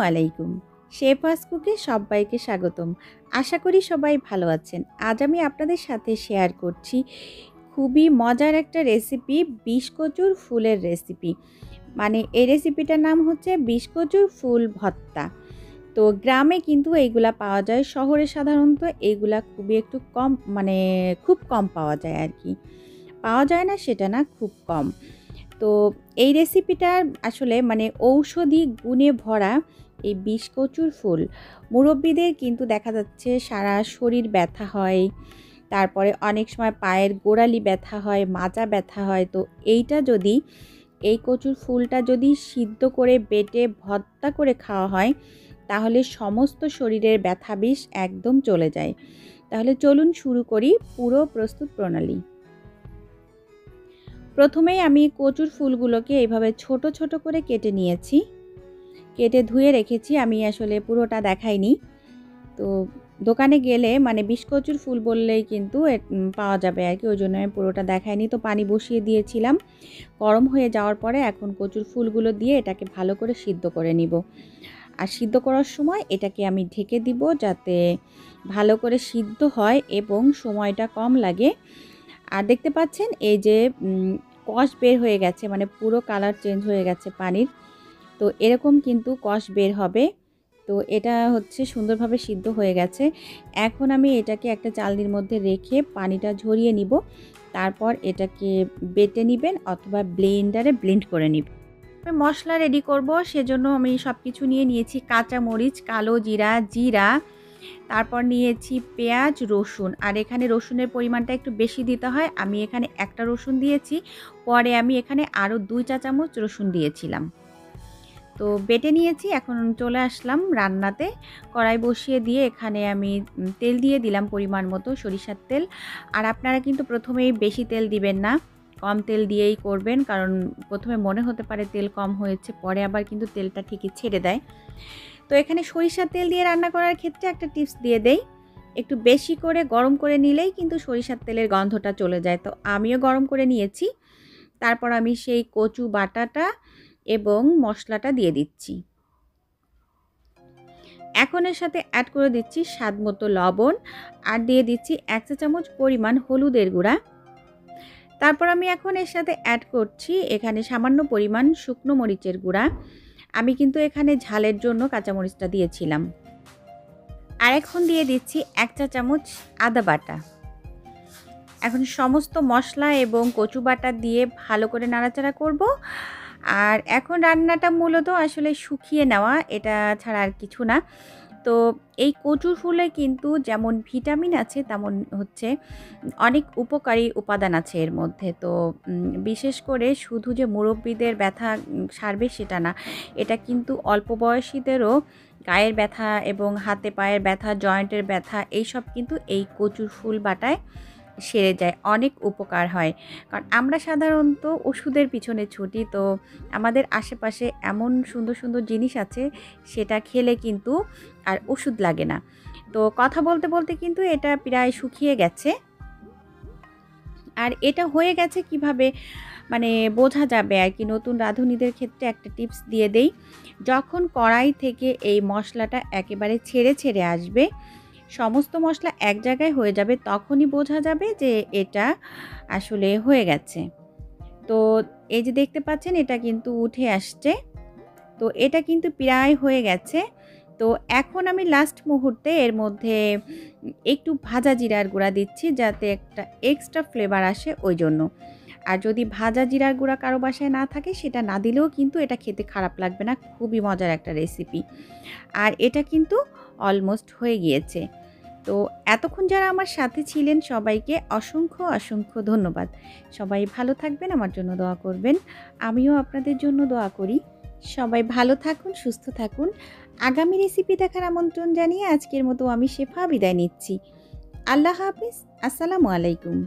আলাইকুম। শেফাস কুকে সবাইকে স্বাগতম। আশা করি সবাই ভালো আছেন। আজ আমি আপনাদের সাথে শেয়ার করছি খুবই মজার একটা রেসিপি, বিষকচুর ফুলের রেসিপি। মানে এই রেসিপিটার নাম হচ্ছে বিষকচুর ফুল ভর্তা। তো গ্রামে কিন্তু এইগুলা পাওয়া যায়, শহরে সাধারণত এইগুলা খুবই একটু কম, মানে খুব কম পাওয়া যায় আর কি। পাওয়া যায় না সেটা না, খুব কম। তো এই রেসিপিটা আসলে মানে ঔষধি গুণে ভরা এই বিষকচুর ফুল। মুরব্বিদের কিন্তু দেখা যাচ্ছে সারা শরীর ব্যথা হয়, তারপরে অনেক সময় পায়ের গোড়ালি ব্যথা হয়, মাজা ব্যথা হয়। তো এইটা যদি এই কচুর ফুলটা যদি সিদ্ধ করে বেটে ভর্তা করে খাওয়া হয়, তাহলে সমস্ত শরীরের ব্যথা বিষ একদম চলে যায়। তাহলে চলুন শুরু করি পুরো প্রস্তুত প্রণালী। প্রথমেই আমি কচুর ফুলগুলোকে এইভাবে ছোট ছোট করে কেটে নিয়েছি, কেটে ধুয়ে রেখেছি। আমি আসলে পুরোটা দেখাইনি। তো দোকানে গেলে মানে বিষকচুর ফুল বললেই কিন্তু পাওয়া যাবে আর কি, ওই জন্য আমি পুরোটা দেখাইনি। তো পানি বসিয়ে দিয়েছিলাম, গরম হয়ে যাওয়ার পরে এখন কচুর ফুলগুলো দিয়ে এটাকে ভালো করে সিদ্ধ করে নিব। আর সিদ্ধ করার সময় এটাকে আমি ঢেকে দিব যাতে ভালো করে সিদ্ধ হয় এবং সময়টা কম লাগে। আর দেখতে পাচ্ছেন এই যে কষ বের হয়ে গেছে, মানে পুরো কালার চেঞ্জ হয়ে গেছে পানির। তো এরকম কিন্তু কষ বের হবে। তো এটা হচ্ছে সুন্দরভাবে সিদ্ধ হয়ে গেছে। এখন আমি এটাকে একটা চালনির মধ্যে রেখে পানিটা ঝরিয়ে নিব। তারপর এটাকে বেটে নেবেন অথবা ব্লেন্ডারে ব্লেন্ড করে নেবেন। মশলা রেডি করব, সেজন্য আমি সব কিছু নিয়ে নিয়েছি। কাঁচামরিচ, কালো জিরা, জিরা, তারপর নিয়েছি পেঁয়াজ, রসুন। আর এখানে রসুনের পরিমাণটা একটু বেশি দিতে হয়। আমি এখানে একটা রসুন দিয়েছি, পরে আমি এখানে আরও 2 চা চামচ রসুন দিয়েছিলাম। তো বেটে নিয়েছি। এখন চলে আসলাম রান্নাতে। কড়াই বসিয়ে দিয়ে এখানে আমি তেল দিয়ে দিলাম পরিমাণ মতো, সরিষার তেল। আর আপনারা কিন্তু প্রথমেই বেশি তেল দিবেন না, কম তেল দিয়েই করবেন, কারণ প্রথমে মনে হতে পারে তেল কম হয়েছে, পরে আবার কিন্তু তেলটা ঠিকই ছেড়ে দেয়। তো এখানে সরিষার তেল দিয়ে রান্না করার ক্ষেত্রে একটা টিপস দিয়ে দেই, একটু বেশি করে গরম করে নিলেই কিন্তু সরিষার তেলের গন্ধটা চলে যায়। তো আমিও গরম করে নিয়েছি। তারপর আমি সেই কচু বাটাটা এবং মশলাটা দিয়ে দিচ্ছি। এখন এর সাথে অ্যাড করে দিচ্ছি স্বাদ মতো লবণ, আর দিয়ে দিচ্ছি 1 চা চামচ পরিমাণ হলুদের গুঁড়া। তারপর আমি এখন এর সাথে অ্যাড করছি এখানে সামান্য পরিমাণ শুকনো মরিচের গুঁড়া। আমি কিন্তু এখানে ঝালের জন্য কাঁচামরিচটা দিয়েছিলাম। আর এখন দিয়ে দিচ্ছি 1 চা চামচ আদা বাটা। এখন সমস্ত মশলা এবং কচু বাটা দিয়ে ভালো করে নাড়াচাড়া করব। আর এখন রান্নাটা মূলত আসলে শুকিয়ে নেওয়া, এটা ছাড়া আর কিছু না। তো এই কচুর ফুলে কিন্তু যেমন ভিটামিন আছে, তেমন হচ্ছে অনেক উপকারী উপাদান আছে এর মধ্যে। তো বিশেষ করে শুধু যে মুরব্বিদের ব্যথা সারবে সেটা না, এটা কিন্তু অল্প বয়সীদেরও গায়ের ব্যথা এবং হাতে পায়ের ব্যথা, জয়েন্টের ব্যথা, এইসব কিন্তু এই কচুর ফুল বাটায় সেরে যায়, অনেক উপকার হয়। কারণ আমরা সাধারণত ওষুধের পিছনে ছুটি, তো আমাদের আশেপাশে এমন সুন্দর সুন্দর জিনিস আছে সেটা খেলে কিন্তু আর ওষুধ লাগে না। তো কথা বলতে বলতে কিন্তু এটা প্রায় শুকিয়ে গেছে। আর এটা হয়ে গেছে কিভাবে মানে বোঝা যাবে আর কি, নতুন রাঁধুনিদের ক্ষেত্রে একটা টিপস দিয়ে দেই। যখন কড়াই থেকে এই মশলাটা একেবারে ছেড়ে ছেড়ে আসবে, সমস্ত মশলা এক জায়গায় হয়ে যাবে, তখনই বোঝা যাবে যে এটা আসলে হয়ে গেছে। তো এই যে দেখতে পাচ্ছেন এটা কিন্তু উঠে আসছে। তো এটা কিন্তু প্রায় হয়ে গেছে। তো এখন আমি লাস্ট মুহূর্তে এর মধ্যে একটু ভাজা জিরার গুঁড়া দিচ্ছি, যাতে একটা এক্সট্রা ফ্লেভার আসে, ওই জন্য। আর যদি ভাজা জিরার গুঁড়া কারো বাসায় না থাকে, সেটা না দিলেও কিন্তু এটা খেতে খারাপ লাগবে না, খুবই মজার একটা রেসিপি। আর এটা কিন্তু অলমোস্ট হয়ে গিয়েছে। তো এতক্ষণ যারা আমার সাথে ছিলেন সবাইকে অসংখ্য অসংখ্য ধন্যবাদ। সবাই ভালো থাকবেন, আমার জন্য দোয়া করবেন। আমিও আপনাদের জন্য দোয়া করি। সবাই ভালো থাকুন, সুস্থ থাকুন। আগামী রেসিপি দেখার আমন্ত্রণ জানিয়ে আজকের মতো আমি শেফা বিদায় নিচ্ছি। আল্লাহ হাফিজ। আসসালামু আলাইকুম।